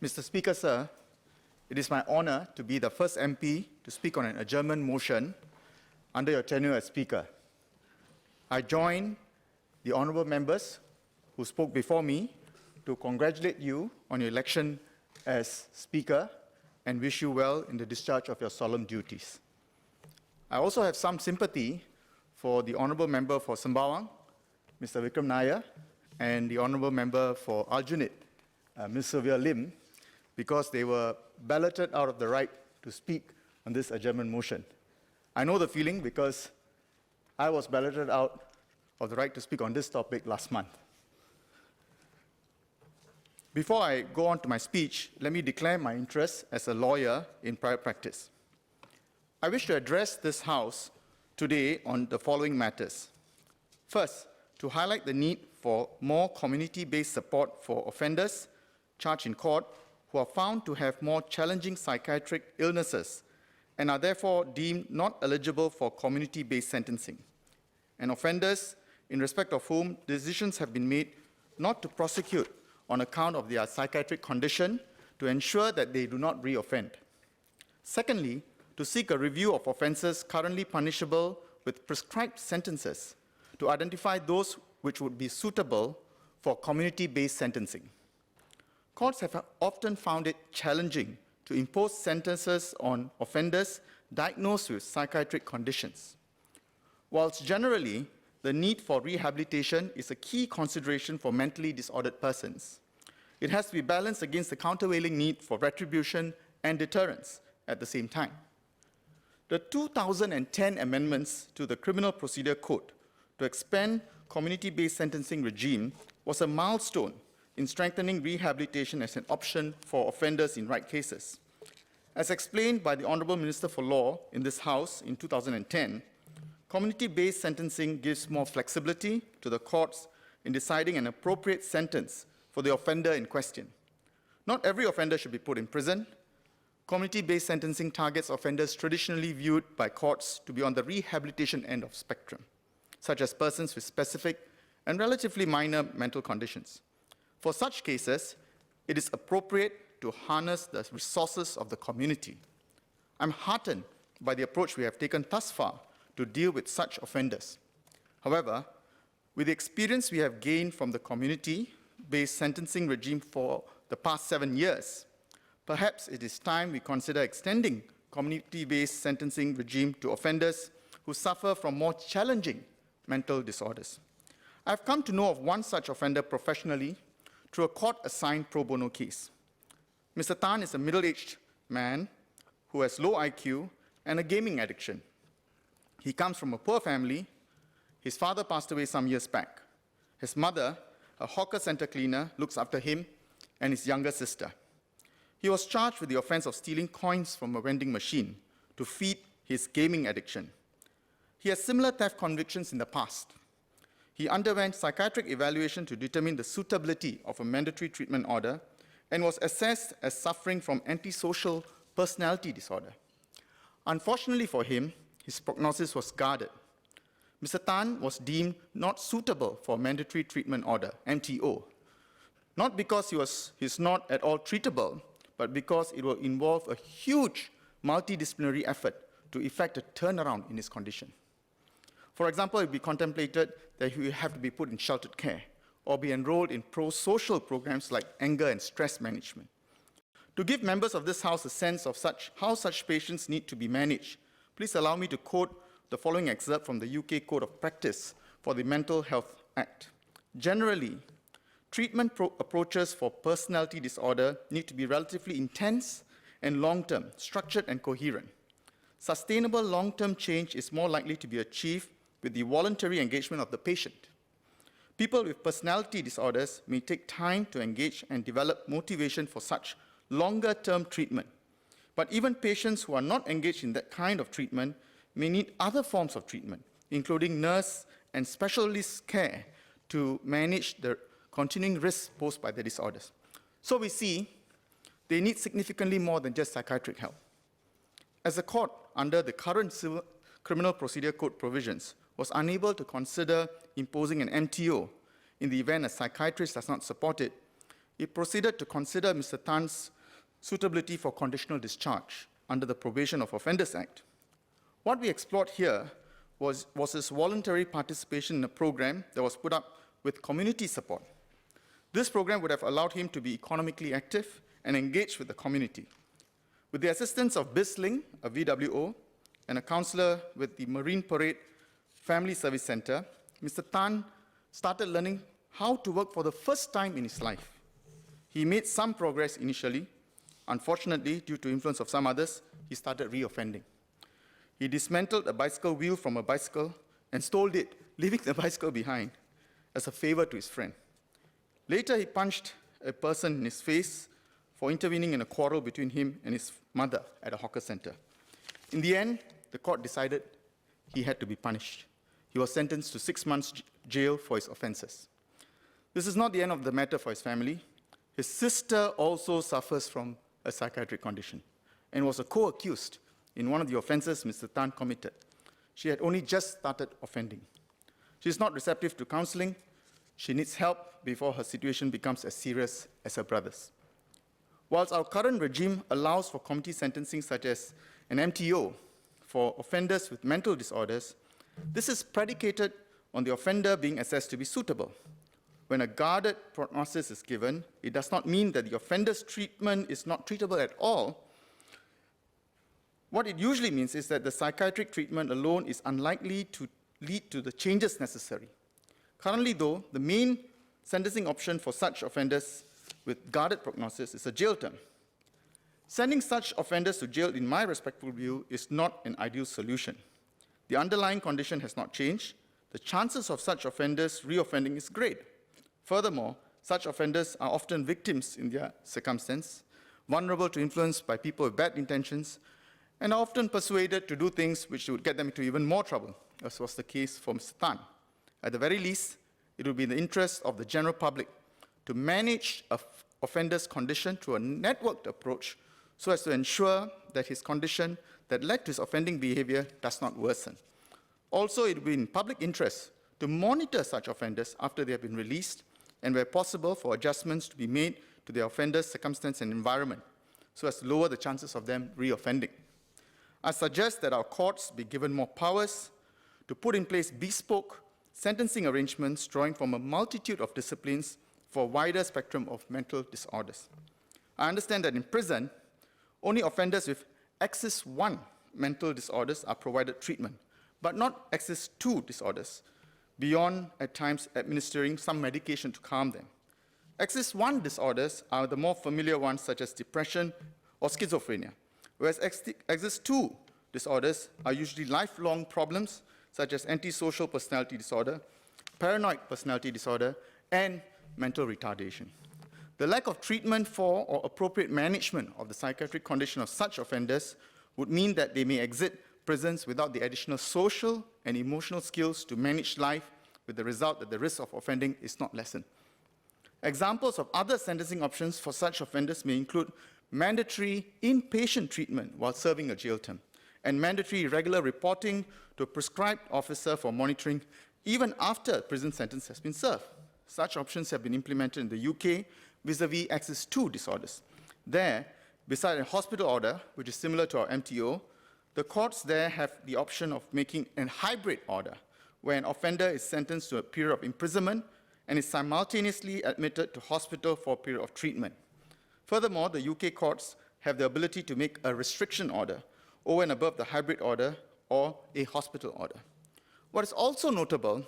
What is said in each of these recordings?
Mr. Speaker, sir, it is my honor to be the first MP to speak on an adjournment motion under your tenure as Speaker. I join the honourable members who spoke before me to congratulate you on your election as Speaker and wish you well in the discharge of your solemn duties. I also have some sympathy for the honourable member for Sembawang, Mr. Vikram Nair, and the honourable member for Aljunied, Ms. Sylvia Lim, because they were balloted out of the right to speak on this adjournment motion. I know the feeling because I was balloted out of the right to speak on this topic last month. Before I go on to my speech, let me declare my interest as a lawyer in private practice. I wish to address this House today on the following matters. First, to highlight the need for more community-based support for offenders charged in court who are found to have more challenging psychiatric illnesses and are therefore deemed not eligible for community-based sentencing, and offenders in respect of whom decisions have been made not to prosecute on account of their psychiatric condition to ensure that they do not reoffend. Secondly, to seek a review of offences currently punishable with prescribed sentences to identify those which would be suitable for community-based sentencing. Courts have often found it challenging to impose sentences on offenders diagnosed with psychiatric conditions. Whilst generally the need for rehabilitation is a key consideration for mentally disordered persons, it has to be balanced against the countervailing need for retribution and deterrence at the same time. The 2010 amendments to the Criminal Procedure Code to expand community-based sentencing regime was a milestone in strengthening rehabilitation as an option for offenders in right cases. As explained by the Honourable Minister for Law in this House in 2010, community-based sentencing gives more flexibility to the courts in deciding an appropriate sentence for the offender in question. Not every offender should be put in prison. Community-based sentencing targets offenders traditionally viewed by courts to be on the rehabilitation end of spectrum, such as persons with specific and relatively minor mental conditions. For such cases, it is appropriate to harness the resources of the community. I'm heartened by the approach we have taken thus far to deal with such offenders. However, with the experience we have gained from the community-based sentencing regime for the past 7 years, perhaps it is time we consider extending community-based sentencing regime to offenders who suffer from more challenging mental disorders. I've come to know of one such offender professionally through a court-assigned pro bono case. Mr. Tan is a middle-aged man who has low IQ and a gaming addiction. He comes from a poor family. His father passed away some years back. His mother, a hawker center cleaner, looks after him and his younger sister. He was charged with the offense of stealing coins from a vending machine to feed his gaming addiction. He has similar theft convictions in the past. He underwent psychiatric evaluation to determine the suitability of a mandatory treatment order and was assessed as suffering from antisocial personality disorder. Unfortunately for him, his prognosis was guarded. Mr. Tan was deemed not suitable for mandatory treatment order, MTO, not because he's not at all treatable, but because it will involve a huge multidisciplinary effort to effect a turnaround in his condition. For example, it would be contemplated that he would have to be put in sheltered care or be enrolled in pro-social programs like anger and stress management. To give members of this House a sense of how such patients need to be managed, please allow me to quote the following excerpt from the UK Code of Practice for the Mental Health Act. Generally, treatment approaches for personality disorder need to be relatively intense and long-term, structured and coherent. Sustainable long-term change is more likely to be achieved with the voluntary engagement of the patient. People with personality disorders may take time to engage and develop motivation for such longer-term treatment. But even patients who are not engaged in that kind of treatment may need other forms of treatment, including nurse and specialist care to manage the continuing risks posed by the disorders. So we see they need significantly more than just psychiatric help. As a court, under the current Criminal Procedure Code provisions, was unable to consider imposing an MTO in the event a psychiatrist does not support it, It proceeded to consider Mr. Tan's suitability for conditional discharge under the Probation of Offenders Act. What we explored here was his voluntary participation in a program that was put up with community support. This program would have allowed him to be economically active and engaged with the community. With the assistance of BizLink, a VWO, and a counselor with the Marine Parade Family Service Center, Mr. Tan started learning how to work for the first time in his life. He made some progress initially. Unfortunately, due to influence of some others, he started reoffending. He dismantled a bicycle wheel from a bicycle and stole it, leaving the bicycle behind as a favor to his friend. Later, he punched a person in his face for intervening in a quarrel between him and his mother at a hawker center. In the end, the court decided he had to be punished. He was sentenced to 6 months jail for his offenses. This is not the end of the matter for his family. His sister also suffers from a psychiatric condition and was a co-accused in one of the offenses Mr. Tan committed. She had only just started offending. She is not receptive to counseling. She needs help before her situation becomes as serious as her brother's. Whilst our current regime allows for community sentencing such as an MTO for offenders with mental disorders, this is predicated on the offender being assessed to be suitable. When a guarded prognosis is given, it does not mean that the offender's treatment is not treatable at all. What it usually means is that the psychiatric treatment alone is unlikely to lead to the changes necessary. Currently, though, the main sentencing option for such offenders with guarded prognosis is a jail term. Sending such offenders to jail, in my respectful view, is not an ideal solution. The underlying condition has not changed. The chances of such offenders reoffending is great. Furthermore, such offenders are often victims in their circumstance, vulnerable to influence by people with bad intentions, and are often persuaded to do things which would get them into even more trouble, as was the case for Mr. Tan. At the very least, it would be in the interest of the general public to manage an offender's condition through a networked approach so as to ensure that his condition that led to his offending behavior does not worsen. Also, it would be in public interest to monitor such offenders after they have been released and, where possible, for adjustments to be made to the offender's circumstance and environment so as to lower the chances of them reoffending. I suggest that our courts be given more powers to put in place bespoke sentencing arrangements drawing from a multitude of disciplines for a wider spectrum of mental disorders. I understand that in prison, only offenders with Axis 1 mental disorders are provided treatment, but not Axis 2 disorders, beyond at times administering some medication to calm them. Axis 1 disorders are the more familiar ones, such as depression or schizophrenia, whereas Axis 2 disorders are usually lifelong problems, such as antisocial personality disorder, paranoid personality disorder, and mental retardation. The lack of treatment for or appropriate management of the psychiatric condition of such offenders would mean that they may exit prisons without the additional social and emotional skills to manage life, with the result that the risk of offending is not lessened. Examples of other sentencing options for such offenders may include mandatory inpatient treatment while serving a jail term, and mandatory regular reporting to a prescribed officer for monitoring even after a prison sentence has been served. Such options have been implemented in the UK vis-à-vis Axis 2 disorders. There, beside a hospital order, which is similar to our MTO, the courts there have the option of making a hybrid order, where an offender is sentenced to a period of imprisonment and is simultaneously admitted to hospital for a period of treatment. Furthermore, the UK courts have the ability to make a restriction order over and above the hybrid order or a hospital order. What is also notable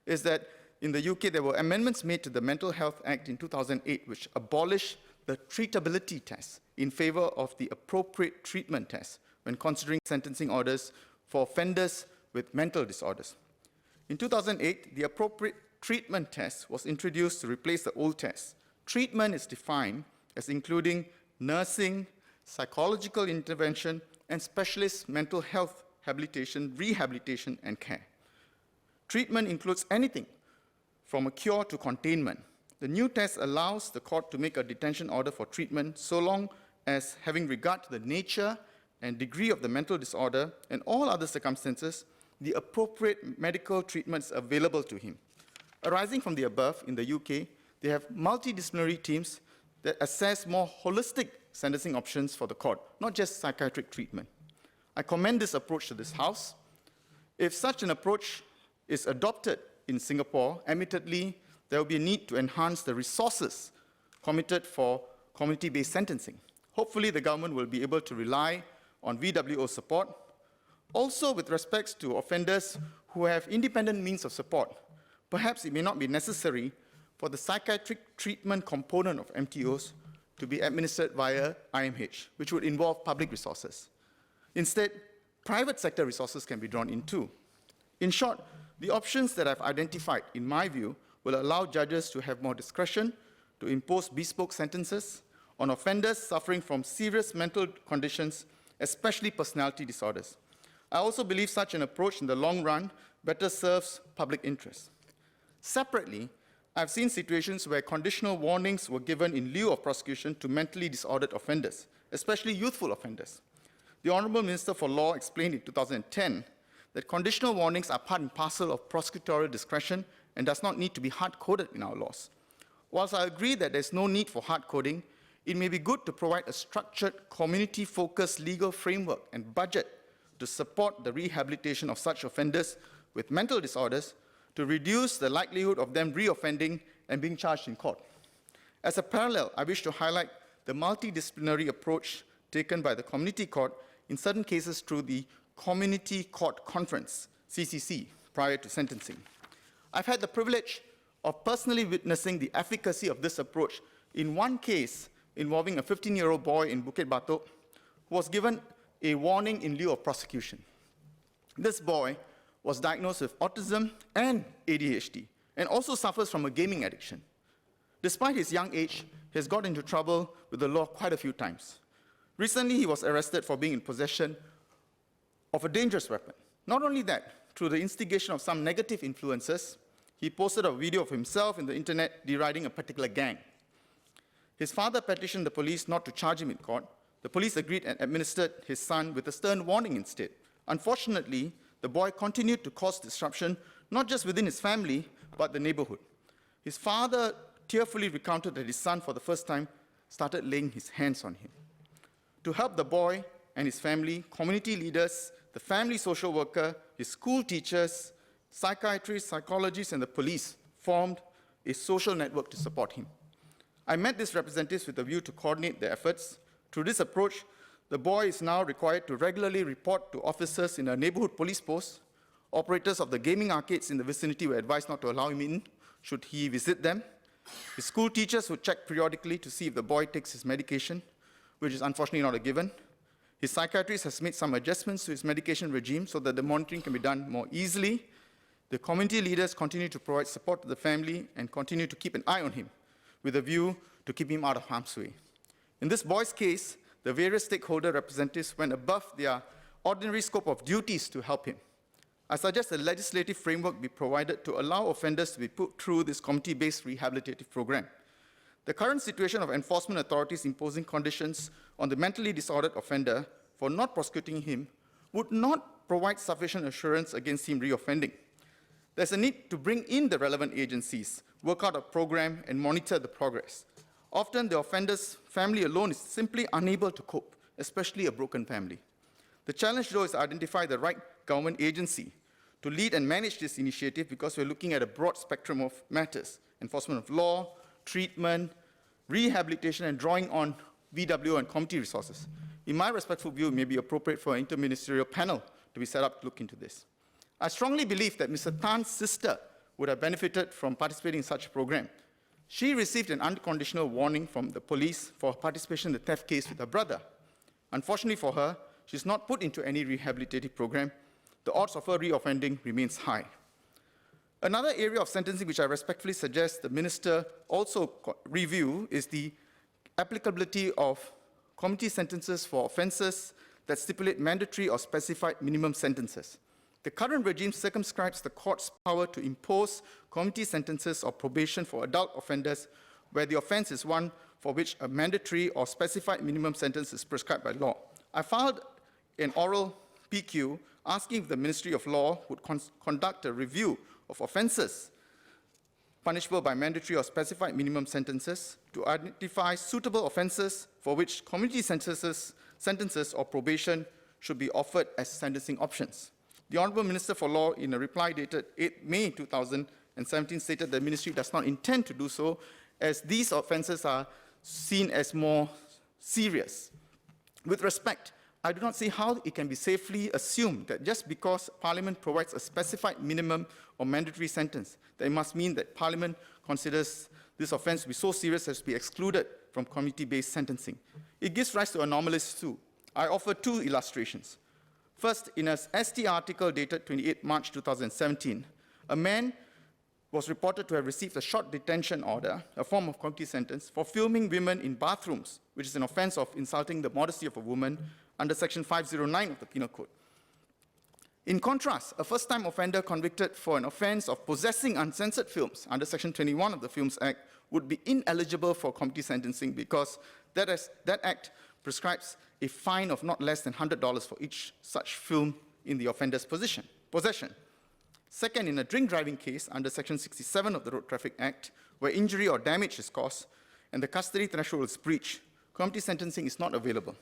is that in the UK, there were amendments made to the Mental Health Act in 2008, which abolished the treatability test in favor of the appropriate treatment test when considering sentencing orders for offenders with mental disorders. In 2008, the appropriate treatment test was introduced to replace the old test. Treatment is defined as including nursing, psychological intervention, and specialist mental health rehabilitation, and care. Treatment includes anything from a cure to containment. The new test allows the court to make a detention order for treatment so long as, having regard to the nature and degree of the mental disorder and all other circumstances, the appropriate medical treatment is available to him. Arising from the above, in the UK, they have multidisciplinary teams that assess more holistic sentencing options for the court, not just psychiatric treatment. I commend this approach to this House. If such an approach is adopted in Singapore, admittedly, there will be a need to enhance the resources committed for community-based sentencing. Hopefully, the government will be able to rely on VWO support. Also, with respect to offenders who have independent means of support, perhaps it may not be necessary for the psychiatric treatment component of MTOs to be administered via IMH, which would involve public resources. Instead, private sector resources can be drawn in too. In short, the options that I've identified, in my view, will allow judges to have more discretion to impose bespoke sentences on offenders suffering from serious mental conditions, especially personality disorders. I also believe such an approach in the long run better serves public interest. Separately, I've seen situations where conditional warnings were given in lieu of prosecution to mentally disordered offenders, especially youthful offenders. The Honourable Minister for Law explained in 2010 that conditional warnings are part and parcel of prosecutorial discretion and does not need to be hard-coded in our laws. Whilst I agree that there's no need for hard-coding, it may be good to provide a structured, community-focused legal framework and budget to support the rehabilitation of such offenders with mental disorders to reduce the likelihood of them reoffending and being charged in court. As a parallel, I wish to highlight the multidisciplinary approach taken by the Community Court in certain cases through the Community Court Conference, CCC, prior to sentencing. I've had the privilege of personally witnessing the efficacy of this approach in one case involving a 15-year-old boy in Bukit Batok who was given a warning in lieu of prosecution. This boy was diagnosed with autism and ADHD, and also suffers from a gaming addiction. Despite his young age, he has got into trouble with the law quite a few times. Recently, he was arrested for being in possession of a dangerous weapon. Not only that, through the instigation of some negative influences, he posted a video of himself in the internet deriding a particular gang. His father petitioned the police not to charge him in court. The police agreed and administered his son with a stern warning instead. Unfortunately, the boy continued to cause disruption, not just within his family, but the neighborhood. His father tearfully recounted that his son, for the first time, started laying his hands on him. To help the boy and his family, community leaders, the family social worker, his school teachers, psychiatrists, psychologists, and the police formed a social network to support him. I met these representatives with a view to coordinate their efforts. Through this approach, the boy is now required to regularly report to officers in a neighborhood police post. Operators of the gaming arcades in the vicinity were advised not to allow him in should he visit them. His school teachers would check periodically to see if the boy takes his medication, which is unfortunately not a given. His psychiatrist has made some adjustments to his medication regime so that the monitoring can be done more easily. The community leaders continue to provide support to the family and continue to keep an eye on him with a view to keep him out of harm's way. In this boy's case, the various stakeholder representatives went above their ordinary scope of duties to help him. I suggest a legislative framework be provided to allow offenders to be put through this community-based rehabilitative program. The current situation of enforcement authorities imposing conditions on the mentally disordered offender for not prosecuting him would not provide sufficient assurance against him reoffending. There's a need to bring in the relevant agencies, work out a program, and monitor the progress. Often, the offender's family alone is simply unable to cope, especially a broken family. The challenge, though, is to identify the right government agency to lead and manage this initiative because we're looking at a broad spectrum of matters: enforcement of law, treatment, rehabilitation, and drawing on VWO and community resources. In my respectful view, it may be appropriate for an interministerial panel to be set up to look into this. I strongly believe that Mr. Tan's sister would have benefited from participating in such a program. She received an unconditional warning from the police for participation in the theft case with her brother. Unfortunately for her, she's not put into any rehabilitative program. The odds of her reoffending remains high. Another area of sentencing which I respectfully suggest the minister also review is the applicability of community sentences for offences that stipulate mandatory or specified minimum sentences. The current regime circumscribes the court's power to impose community sentences or probation for adult offenders where the offence is one for which a mandatory or specified minimum sentence is prescribed by law. I filed an oral PQ asking if the Ministry of Law would conduct a review of offences punishable by mandatory or specified minimum sentences, to identify suitable offences for which community sentences or probation should be offered as sentencing options. The Honourable Minister for Law, in a reply dated 8 May 2017, stated the Ministry does not intend to do so, as these offences are seen as more serious. With respect, I do not see how it can be safely assumed that just because Parliament provides a specified minimum or mandatory sentence, that it must mean that Parliament considers this offence to be so serious as to be excluded from community-based sentencing. It gives rise to anomalies too. I offer two illustrations. First, in a ST article dated 28 March 2017, a man was reported to have received a short detention order, a form of community sentence, for filming women in bathrooms, which is an offence of insulting the modesty of a woman under Section 509 of the Penal Code. In contrast, a first-time offender convicted for an offence of possessing uncensored films under Section 21 of the Films Act would be ineligible for community sentencing because that act prescribes a fine of not less than $100 for each such film in the offender's possession. Second, in a drink driving case under Section 67 of the Road Traffic Act, where injury or damage is caused and the custody threshold is breached, community sentencing is not available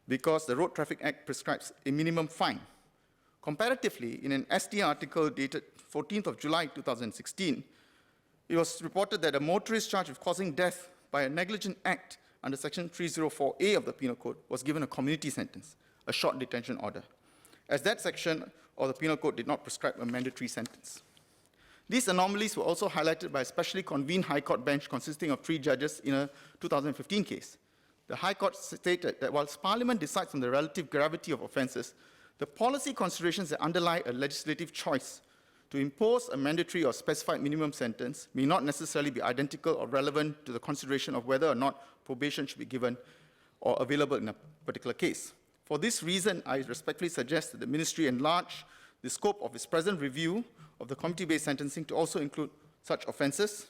because the Road Traffic Act prescribes a minimum fine. Comparatively, in an ST article dated 14th of July 2016, it was reported that a motorist charged with causing death by a negligent act under Section 304A of the Penal Code was given a community sentence, a short detention order, as that section of the Penal Code did not prescribe a mandatory sentence. These anomalies were also highlighted by a specially convened High Court bench consisting of 3 judges in a 2015 case. The High Court stated that whilst Parliament decides on the relative gravity of offences, the policy considerations that underlie a legislative choice to impose a mandatory or specified minimum sentence may not necessarily be identical or relevant to the consideration of whether or not probation should be given or available in a particular case. For this reason, I respectfully suggest that the Ministry enlarge the scope of its present review of the community-based sentencing to also include such offences.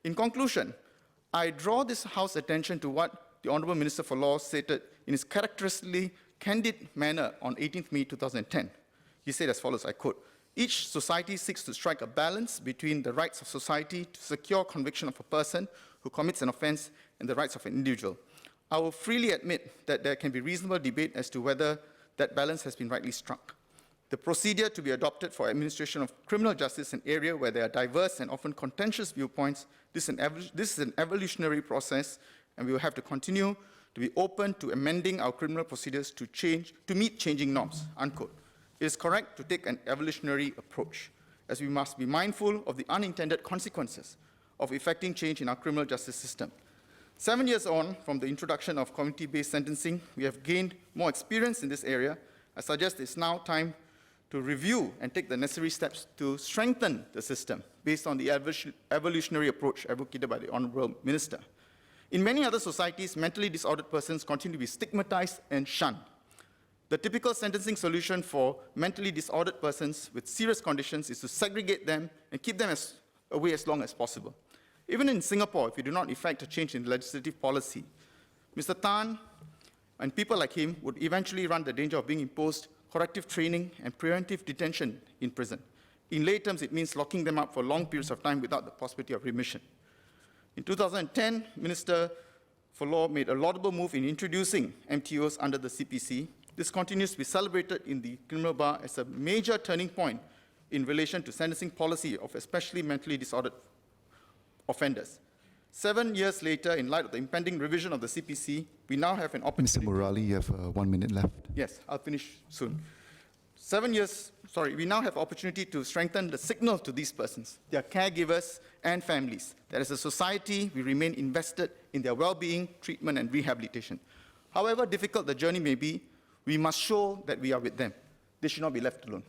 In conclusion, I draw this House's attention to what the Honourable Minister for Law stated in his characteristically candid manner on 18th May 2010. He said as follows, I quote, "Each society seeks to strike a balance between the rights of society to secure conviction of a person who commits an offence and the rights of an individual. I will freely admit that there can be reasonable debate as to whether that balance has been rightly struck. The procedure to be adopted for administration of criminal justice, an area where there are diverse and often contentious viewpoints, this is an evolutionary process, and we will have to continue to be open to amending our criminal procedures to meet changing norms," unquote. It is correct to take an evolutionary approach, as we must be mindful of the unintended consequences of effecting change in our criminal justice system. 7 years on from the introduction of community-based sentencing, we have gained more experience in this area. I suggest it's now time to review and take the necessary steps to strengthen the system based on the evolutionary approach advocated by the Honourable Minister. In many other societies, mentally disordered persons continue to be stigmatized and shunned. The typical sentencing solution for mentally disordered persons with serious conditions is to segregate them and keep them away as long as possible. Even in Singapore, if you do not effect a change in legislative policy, Mr. Tan and people like him would eventually run the danger of being imposed corrective training and preventive detention in prison. In lay terms, it means locking them up for long periods of time without the possibility of remission. In 2010, Minister for Law made a laudable move in introducing MTOs under the CPC. This continues to be celebrated in the criminal bar as a major turning point in relation to sentencing policy of especially mentally disordered offenders. 7 years later, in light of the impending revision of the CPC, we now have an opportunity. Mr. Murali, you have 1 minute left. Yes, I'll finish soon. We now have opportunity to strengthen the signal to these persons, their caregivers and families, that as a society, we remain invested in their well-being, treatment, and rehabilitation. However difficult the journey may be, we must show that we are with them. They should not be left alone.